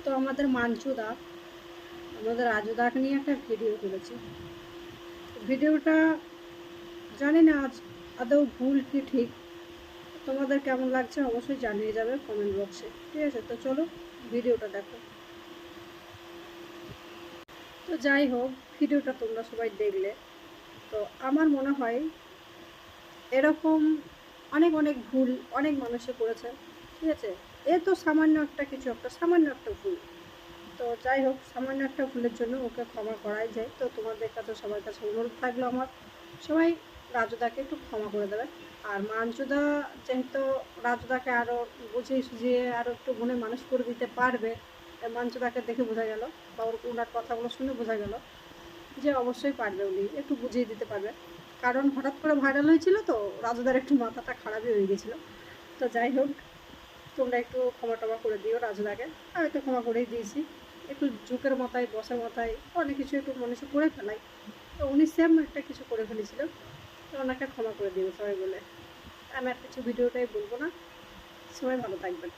তো আমাদের মাঞ্চুদা আমাদের রাজুদাকে নিয়ে একটা ভিডিও করেছে। ভিডিওটা জানি না আজ আদৌ ভুল কি ঠিক, তোমাদের কেমন লাগছে অবশ্যই জানিয়ে যাবে কমেন্ট বক্সে। ঠিক আছে, তো চলো ভিডিওটা দেখো। তো যাই হোক, ভিডিওটা তোমরা সবাই দেখলে। তো আমার মনে হয় এরকম অনেক অনেক ভুল অনেক মানুষে করেছে। ঠিক আছে, এ তো সামান্য একটা কিছু, একটা সামান্য একটা ভুল। তো যাই হোক, সামান্য একটা ভুলের জন্য ওকে ক্ষমা করাই যায়। তো তোমাদের কাছে সবার কাছে অনুরোধ থাকলো আমার, সবাই রাজুদাকে একটু ক্ষমা করে দেবে। আর মাঞ্চুদা যেহেতু রাজুদাকে আরও বুঝিয়ে সুঝিয়ে আরও একটু গুণে মানুষ করে দিতে পারবে, মাঞ্চুদাকে দেখে বোঝা গেল বা ওনার কথাগুলো শুনে বোঝা গেল যে অবশ্যই পারবে, উনি একটু বুঝিয়ে দিতে পারবে। কারণ হঠাৎ করে ভাইরাল হয়েছিল তো রাজুদার একটু মাথাটা খারাপই হয়ে গেছিলো। তো যাই হোক, তোমরা একটু ক্ষমা টমা করে দিও রাজুদাকে। আমি তো ক্ষমা করেই দিয়েছি। একটু যুগের মাথায় বসের মাথায় অনেক কিছু একটু মানুষ করে ফেলাই। তো উনি সেম একটা কিছু করে ফেলেছিল, তো ওনাকে ক্ষমা করে দিও সবাই বলে। আমি আর কিছু ভিডিওটাই বলবো না। সবাই ভালো থাকবেন।